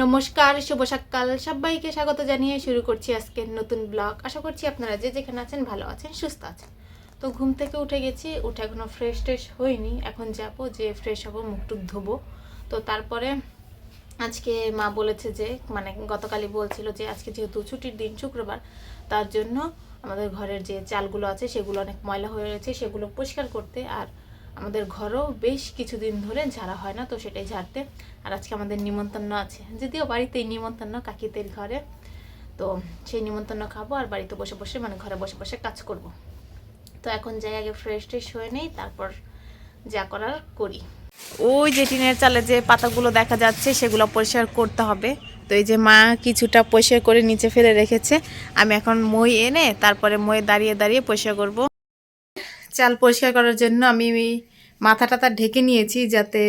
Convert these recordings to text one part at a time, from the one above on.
নমস্কার, শুভ সকাল। সবাইকে স্বাগত জানিয়ে শুরু করছি আজকের নতুন ব্লগ। আশা করছি আপনারা যে যেখানে আছেন ভালো আছেন, সুস্থ আছেন। তো ঘুম থেকে উঠে গেছি, উঠে এখনও ফ্রেশ ট্রেশ হয়নি। এখন যাবো, যে ফ্রেশ হবো, মুখ টুক ধোবো। তো তারপরে আজকে মা বলেছে যে, মানে গতকালই বলছিল যে আজকে যেহেতু ছুটির দিন, শুক্রবার, তার জন্য আমাদের ঘরের যে চালগুলো আছে সেগুলো অনেক ময়লা হয়ে রয়েছে, সেগুলো পরিষ্কার করতে। আর আমাদের ঘরও বেশ কিছুদিন ধরে ঝাড়া হয় না, তো সেটাই ঝাড়তে। আর আজকে আমাদের নিমন্ত্রণ আছে, যদিও বাড়িতেই নিমন্ত্রণ, কাকিদের ঘরে। তো সেই নিমন্ত্রণ খাবো আর বাড়িতে বসে বসে, মানে ঘরে বসে বসে কাজ করব। তো এখন যাই, আগে ফ্রেশ ট্রেশ হয়ে নেই, তারপর যা করার করি। ওই যে টিনের চালে যে পাতাগুলো দেখা যাচ্ছে সেগুলো পরিষ্কার করতে হবে। তো এই যে মা কিছুটা পরিষ্কার করে নিচে ফেলে রেখেছে, আমি এখন মই এনে তারপরে মই দাঁড়িয়ে দাঁড়িয়ে পরিষ্কার করব। চাল পরিষ্কার করার জন্য আমি মাথা টাথা ঢেকে নিয়েছি যাতে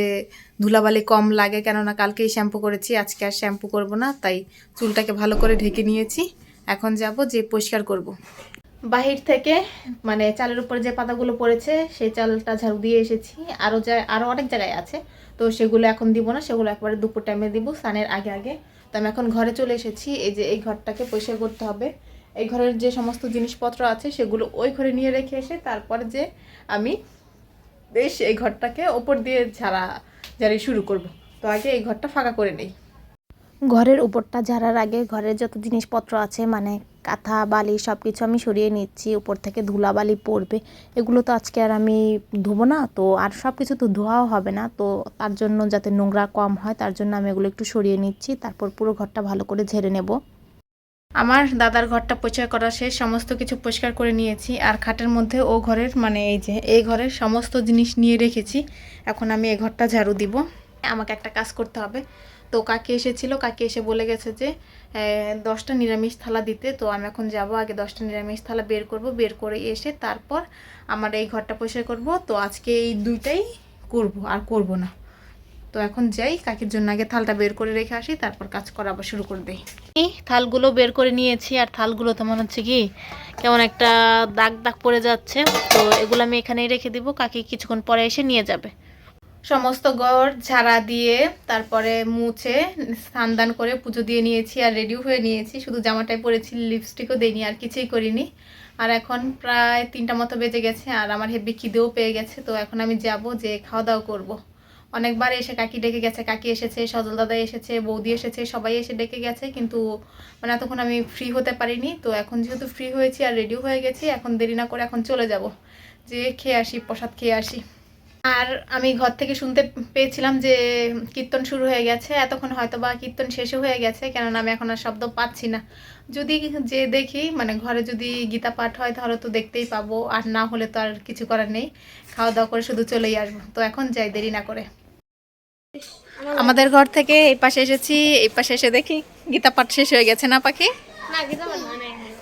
ধুলাবালি কম লাগে, কেননা কালকেই শ্যাম্পু করেছি, আজকে আর শ্যাম্পু করব না, তাই চুলটাকে ভালো করে ঢেকে নিয়েছি। এখন যাব যে পরিষ্কার করব। বাহির থেকে মানে চালের উপরে যে পাতাগুলো পড়েছে সেই চালটা ঝাড়ু দিয়ে এসেছি। আরও অনেক জায়গায় আছে, তো সেগুলো এখন দিব না, সেগুলো একবারে দুপুর টাইমে দিব, স্নানের আগে আগে। তো আমি এখন ঘরে চলে এসেছি। এই যে এই ঘরটাকে পরিষ্কার করতে হবে। এই ঘরের যে সমস্ত জিনিসপত্র আছে সেগুলো ওই ঘরে নিয়ে রেখে এসে তারপরে যে আমি বেশ এই ঘরটাকে ওপর দিয়ে ঝাড়ি শুরু করব। তো আগে এই ঘরটা ফাঁকা করে নেই। ঘরের উপরটা ঝাড়ার আগে ঘরের যত জিনিসপত্র আছে, মানে কাঁথা বালি সব কিছু আমি সরিয়ে নিচ্ছি। উপর থেকে ধুলাবালি পড়বে, এগুলো তো আজকে আর আমি ধোবো না, তো আর সব কিছু তো ধোয়াও হবে না। তো তার জন্য যাতে নোংরা কম হয়, তার জন্য আমি এগুলো একটু সরিয়ে নিচ্ছি। তারপর পুরো ঘরটা ভালো করে ঝেড়ে নেব। আমার দাদার ঘরটা পরিষ্কার করা শেষ, সমস্ত কিছু পরিষ্কার করে নিয়েছি। আর খাটের মধ্যে ও ঘরের, মানে এই যে এই ঘরের সমস্ত জিনিস নিয়ে রেখেছি। এখন আমি এই ঘরটা ঝাড়ু দিব। আমাকে একটা কাজ করতে হবে। তো কাকি এসেছিল, কাকি এসে বলে গেছে যে 10টা নিরামিষ থালা দিতে। তো আমি এখন যাব, আগে 10টা নিরামিষ থালা বের করব, বের করে এসে তারপর আমার এই ঘরটা পরিষ্কার করব। তো আজকে এই দুইটাই করব, আর করব না। তো এখন যাই, কাকির জন্য আগে থালটা বের করে রেখে আসি, তারপর কাজ করা আবার শুরু করে দেই। থালগুলো বের করে নিয়েছি, আর থালগুলো তো মনে হচ্ছে কি কেমন একটা দাগ দাগ পড়ে যাচ্ছে। তো এগুলো আমি এখানেই রেখে দিব, কাকি কিছুক্ষণ পরে এসে নিয়ে যাবে। সমস্ত ঘর ঝাড়া দিয়ে তারপরে মুছে স্নান করে পুজো দিয়ে নিয়েছি আর রেডিও হয়ে নিয়েছি। শুধু জামাটাই পরেছি, লিপস্টিকও দিইনি, আর কিছুই করিনি। আর এখন প্রায় 3টা মতো বেজে গেছে, আর আমার হেভি খিদেও পেয়ে গেছে। তো এখন আমি যাব, যে খাওয়া দাওয়া করবো। অনেকবার এসে কাকি ডেকে গেছে, কাকি এসেছে, সজল দাদা এসেছে, বৌদি এসেছে, সবাই এসে ডেকে গেছে, কিন্তু মানে এতক্ষণ আমি ফ্রি হতে পারিনি। তো এখন যেহেতু ফ্রি হয়েছি আর রেডিও হয়ে গেছি, এখন দেরি না করে এখন চলে যাব, যে খেয়ে আসি, প্রসাদ খেয়ে আসি। আর আমি ঘর থেকে শুনতে পেয়েছিলাম যে কীর্তন শুরু হয়ে গেছে, এতক্ষণ হয়তো বা কীর্তন শেষও হয়ে গেছে, কেননা আমি এখন আর শব্দ পাচ্ছি না। যদি যে দেখি, মানে ঘরে যদি গীতা পাঠ হয় তাহলে তো দেখতেই পাবো, আর না হলে তো আর কিছু করার নেই, খাওয়া দাওয়া করে শুধু চলেই আসবো। তো এখন যাই, দেরি না করে। আমাদের ঘর থেকে এই পাশে এসেছি, এই পাশে এসে দেখি গীতা পাঠ শেষ হয়ে গেছে। না পাখি?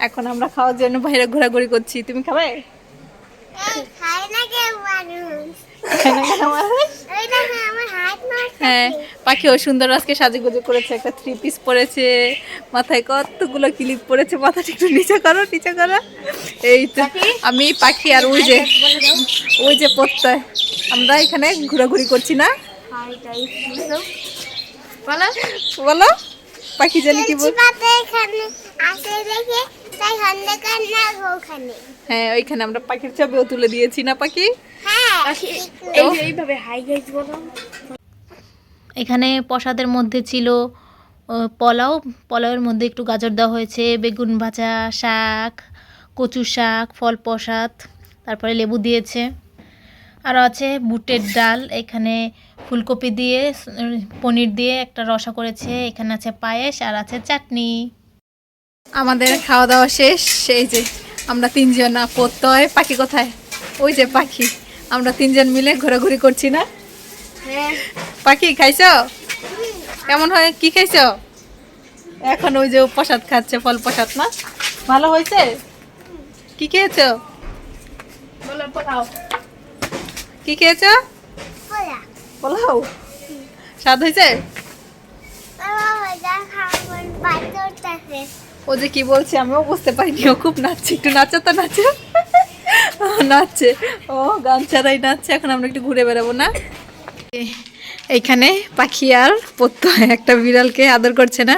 এখন আমরা খাওয়ার জন্য বাইরে ঘোরাঘুরি করছি। তুমি খাবে? হ্যাঁ, পাখিও সুন্দর আজকে সাজুগুজু করেছে, একটা 3 পিস পরেছে, মাথায় কতগুলো ক্লিপ পরেছে, মাথাটা একটু নিচে করো, নিচে করো। এই তো আমি, পাখি আর ওই যে প্রত্যয়, আমরা এখানে ঘোরাঘুরি করছি না। বলো পাখি জানি কি বল। হ্যাঁ, ওইখানে আমরা পাখির ছবিও তুলে দিয়েছি না পাখি? এখানে প্রসাদের মধ্যে ছিল পোলাও, পোলাওয়ের মধ্যে একটু গাজর দেওয়া হয়েছে, বেগুন ভাজা, শাক, কচু শাক, ফল প্রসাদ, তারপরে লেবু দিয়েছে। আরও আছে বুটের ডাল, এখানে ফুলকপি দিয়ে পনির দিয়ে একটা রসা করেছে, এখানে আছে পায়েস, আর আছে চাটনি। আমাদের খাওয়া দাওয়া শেষ। এই যে আমরা 3জন, প্রত্যয় পাখি কোথায়? ওই যে পাখি, আমরা 3জন মিলে ঘোরাঘুরি করছি না। পাখি খাইছো? কেমন হয়, কি খাইছো? এখন ওই যে প্রসাদ খাচ্ছে, ফল প্রসাদ না? ভালো হয়েছে? কি খেয়েছো? কি খেয়েছো? পোলাও। স্বাদ হয়েছে? ও যে কি বলছে আমিও বুঝতে পারিনি, ও খুব নাচছে, একটু নাচো তো, নাচো। নাচছে, ও গান ছাড়াই নাচছে। এখন আমরা একটু ঘুরে বেড়াবো না? এইখানে পাখি আর পত্ত একটা বিড়ালকে আদর করছে না।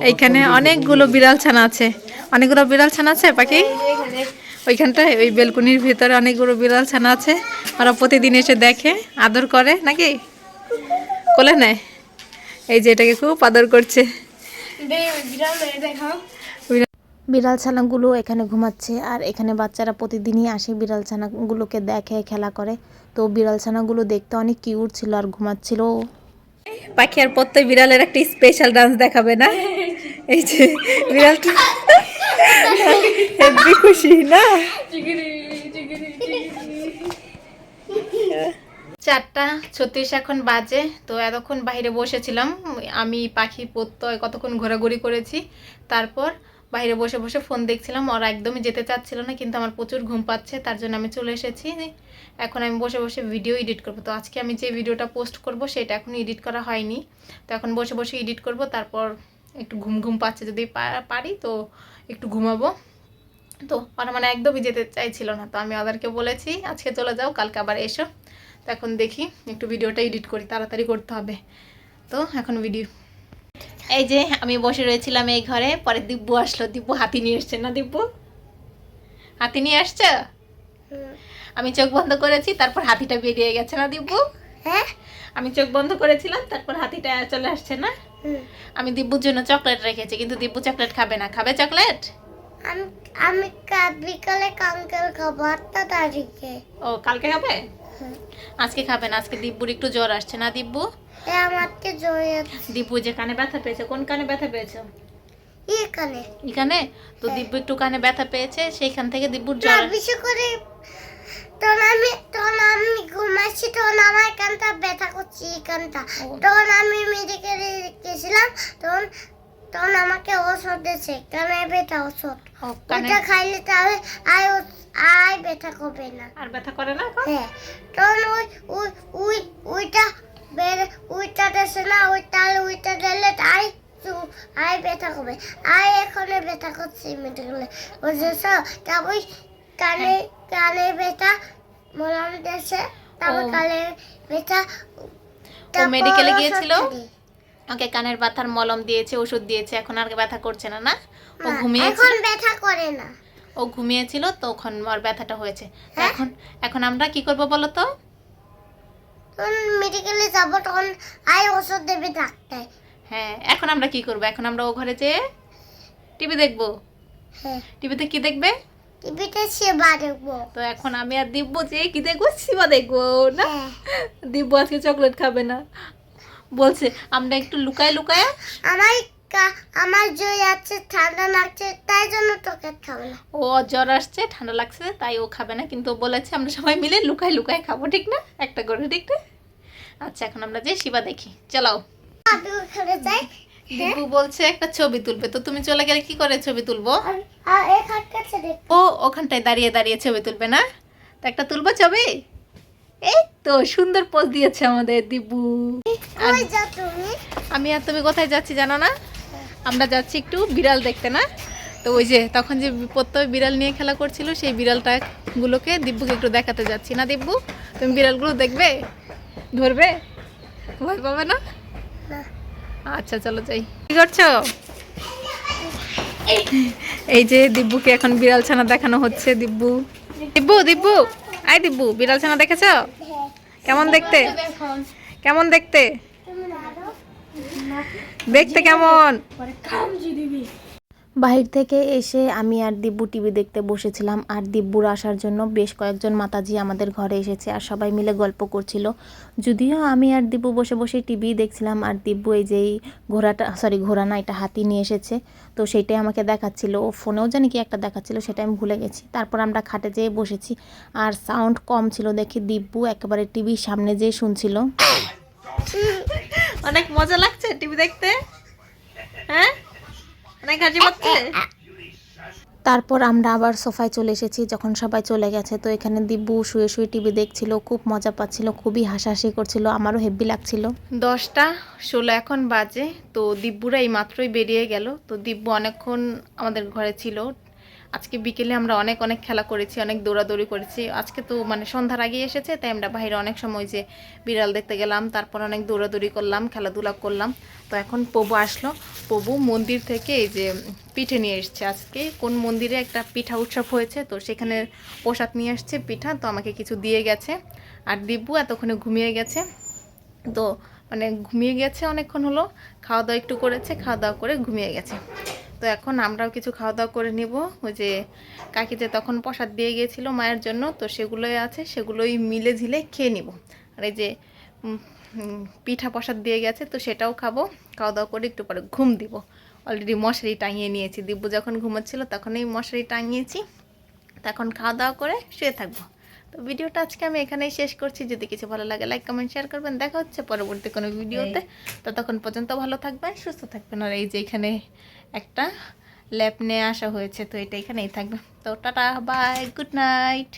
এইখানে অনেকগুলো বিড়াল ছানা আছে। অনেকগুলো বিড়াল ছানা আছে পাখি ওইখানটায়, ওই বেলকুনির ভিতরে অনেকগুলো বিড়াল ছানা আছে। ওরা প্রতিদিন এসে দেখে, আদর করে নাকি কোলে নেয়। এই যে এটাকে খুব আদর করছে। বিড়াল ছানাগুলো এখানে ঘুমাচ্ছে আর এখানে বাচ্চারা প্রতিদিনই আসে বিড়াল ছানাগুলোকে দেখে, খেলা করে। তো বিড়াল ছানাগুলো দেখতে অনেক কিউট ছিল আর ঘুমাচ্ছিল। পাখি আর প্রত্যেক বিড়ালের একটা স্পেশাল ডান্স দেখাবে না? এই যে বিড়ালটা হেব্বি খুশি না? 4:36 এখন বাজে। তো এতক্ষণ বাইরে বসেছিলাম আমি, পাখি প্রত্যয় কতক্ষণ ঘোরাঘুরি করেছি। তারপর বাইরে বসে বসে ফোন দেখছিলাম। ওরা একদমই যেতে চাচ্ছিল না, কিন্তু আমার প্রচুর ঘুম পাচ্ছে, তার জন্য আমি চলে এসেছি। এখন আমি বসে বসে ভিডিও এডিট করব। তো আজকে আমি যে ভিডিওটা পোস্ট করব সেটা এখনও এডিট করা হয়নি। তো এখন বসে বসে এডিট করব। তারপর একটু ঘুম ঘুম পাচ্ছে, যদি পারি তো একটু ঘুমাবো। তো ওরা মানে একদমই যেতে চাইছিল না। তো আমি ওদেরকে বলেছি আজকে চলে যাও, কালকে আবার এসো। তো এখন দেখি একটু ভিডিওটা এডিট করি, তাড়াতাড়ি করতে হবে। তো এখন ভিডিও, এই যে আমি বসে রয়েছিলাম এই ঘরে, পরে দিব্যু আসলো। দিব্যু হাতি নিয়ে এসছে না? দিব্যু হাতি নিয়ে আসছে। আমি চোখ বন্ধ করেছি, তারপর হাতিটা বেরিয়ে গেছে না দিব্যু? হ্যাঁ, আমি চোখ বন্ধ করেছিলাম, তারপর হাতিটা চলে আসছে না? আমি দিব্যুর জন্য চকলেট রেখেছি, কিন্তু দিব্যু চকলেট খাবে না। খাবে চকলেট? আমি বিকালে কালকে খাবো 8 তারিখে। ও, কালকে খাবে? আজকে খাবে না। আজকে দিব্যুর একটু জ্বর আসছে না দিব্যু? আমাকে জ্বর আছে। দিব্যু যে কানে ব্যথা পেয়েছে, কোন কানে ব্যথা পেয়েছে? এখানে। এখানে? তো দিব্যু একটু কানে ব্যথা পেয়েছে, সেইখান থেকে দিব্যুর জ্বর। বেশি করে তখন আমি ঘুমাচ্ছি, তখন আমার কানটা ব্যথা করছে, এই কানটা। তখন আমি মেডিকেলে গেছিলাম, তখন আমাকে ওষুধ দিয়েছে, কানে ব্যথা ওষুধ। ওটা খাইলে তাহলে আর ব্যথা করবে না। আর ব্যথা করে না? হ্যাঁ। তখন ওইটা দেশে না, ওইটা দিলে আই ব্যথা করবে। এখানে ব্যথা করছে মেডিকেলে, বুঝেছ? তারপর কানে ব্যথা মলম দিয়েছে, তারপর কানে ব্যথা। ও মেডিকেলে গিয়েছিল, ওকে কানের ব্যথার মলম দিয়েছে, ওষুধ দিয়েছে, এখন আর ব্যথা করছে না। না, ও ঘুমিয়েছিল, এখন ব্যথা করে না। ও ঘুমিয়েছিল, তখন ওর ব্যথাটা হয়েছে। এখন আমরা কি করব বলো তো? মেডিকেলে যাব, তখন ওষুধ দেবে ডাক্তার। হ্যাঁ, এখন আমরা কি করব? এখন আমরা ও ঘরে যেয়ে টিভি দেখবো। হ্যাঁ। টিভিতে কি দেখবে? টিভিতে শিবা দেখবো। তো এখন আমি আর দিব্যু যে কি দেখবো? শিবা দেখবো না? দিব্যু আজকে চকলেট খাবে না বলছে। আমরা একটু লুকায় লুকায়, আমার জ্বর আছে, ঠান্ডা লাগছে, তাই জন্য চকলেট খাবে না। ও জ্বর আসছে, ঠান্ডা লাগছে, তাই ও খাবে না, কিন্তু বলেছে আমরা সবাই মিলে লুকায় লুকায় খাবো, ঠিক না? একটা করে, ঠিক না? আচ্ছা, এখন আমরা যে শিবা দেখি, চলো। দিব্যু বলছে একটা ছবি তুলবে, তো তুমি চলে গেলে কি করে ছবি তুলবো? ও ওখানটায় দাঁড়িয়ে দাঁড়িয়ে ছবি তুলবে না? তো একটা তুলবো ছবি। এই তো সুন্দর পোজ দিয়েছে আমাদের দিব্যু। আমি আর তুমি কোথায় যাচ্ছি জানো না? আমরা যাচ্ছি একটু বিড়াল দেখতে, না? তো ওই যে তখন যে প্রত্যয় বিড়াল নিয়ে খেলা করছিল, সেই বিড়ালটা গুলোকে দিব্যুকে একটু দেখাতে যাচ্ছি। না দিব্যু, তুমি বিড়ালগুলো দেখবে, ধরবে, ভয় পাবে না? আচ্ছা চলো যাই। কি করছো? এই যে দিব্যুকে এখন বিড়াল ছানা দেখানো হচ্ছে। দিব্যু দিব্যু দিব্যু আই দিব্যু, বিড়াল ছানা দেখেছ? কেমন দেখতে? কেমন দেখতে? দেখতে কেমন? বাহির থেকে এসে আমি আর দিব্যু টিভি দেখতে বসেছিলাম। আর দিব্যুর আসার জন্য বেশ কয়েকজন মাতাজি আমাদের ঘরে এসেছে আর সবাই মিলে গল্প করছিল। যদিও আমি আর দিব্যু বসে বসে টিভি দেখছিলাম, আর দিব্যু এই যে ঘোড়া না, এটা হাতি নিয়ে এসেছে, তো সেইটাই আমাকে দেখাচ্ছিল। ও ফোনেও জানি কি একটা দেখাচ্ছিল, সেটা আমি ভুলে গেছি। তারপর আমরা খাটে যেয়ে বসেছি, আর সাউন্ড কম ছিল দেখি দিব্যু একেবারে টিভির সামনে যেয়ে শুনছিল। অনেক মজা লাগছে টিভি দেখতে, হ্যাঁ? তারপর আমরা আবার সোফায় চলে এসেছি যখন সবাই চলে গেছে। তো এখানে দিব্যু শুয়ে শুয়ে টিভি দেখছিল, খুব মজা পাচ্ছিল, খুবই হাসাহাসি করছিল, আমারও হেব্বি লাগছিল। 10:16 এখন বাজে। তো দিব্যুরা এই মাত্রই বেরিয়ে গেল। তো দিব্যু অনেকক্ষণ আমাদের ঘরে ছিল, আজকে বিকেলে আমরা অনেক অনেক খেলা করেছি, অনেক দৌড়াদৌড়ি করেছি। আজকে তো মানে সন্ধ্যার আগেই এসেছে, তাই আমরা বাইরে অনেক সময় যে বিড়াল দেখতে গেলাম, তারপর অনেক দৌড়াদৌড়ি করলাম, খেলাধুলা করলাম। তো এখন পবু আসলো। পবু মন্দির থেকে এই যে পিঠে নিয়ে এসছে। আজকে কোন মন্দিরে একটা পিঠা উৎসব হয়েছে, তো সেখানে প্রসাদ নিয়ে আসছে পিঠা, তো আমাকে কিছু দিয়ে গেছে। আর দিব্যু এতক্ষণে ঘুমিয়ে গেছে। তো মানে ঘুমিয়ে গেছে অনেকক্ষণ হলো, খাওয়া দাওয়া একটু করেছে, খাওয়া দাওয়া করে ঘুমিয়ে গেছে। তো এখন আমরাও কিছু খাওয়া দাওয়া করে নিব। ওই যে কাকি যে তখন প্রসাদ দিয়ে গিয়েছিল মায়ের জন্য, তো সেগুলোই আছে, সেগুলোই মিলে ঝিলে খেয়ে নিব। আর এই যে পিঠা প্রসাদ দিয়ে গেছে, তো সেটাও খাবো। খাওয়া দাওয়া করে একটু পরে ঘুম দিব। অলরেডি মশারি টাঙিয়ে নিয়েছি, দিব্যু যখন ঘুমাচ্ছিল তখনই মশারি টাঙিয়েছি। তখন খাওয়া দাওয়া করে শুয়ে থাকবো। তো ভিডিওটা আজকে আমি এখানেই শেষ করছি। যদি কিছু ভালো লাগে লাইক কমেন্ট শেয়ার করবেন। দেখা হচ্ছে পরবর্তী কোনো ভিডিওতে। ততক্ষণ পর্যন্ত ভালো থাকবেন, সুস্থ থাকবেন। আর এই যে এখানে একটা ল্যাপ নিয়ে আসা হয়েছে, তো এটা এখানেই থাকবে। তো টাটা, বাই, গুড নাইট।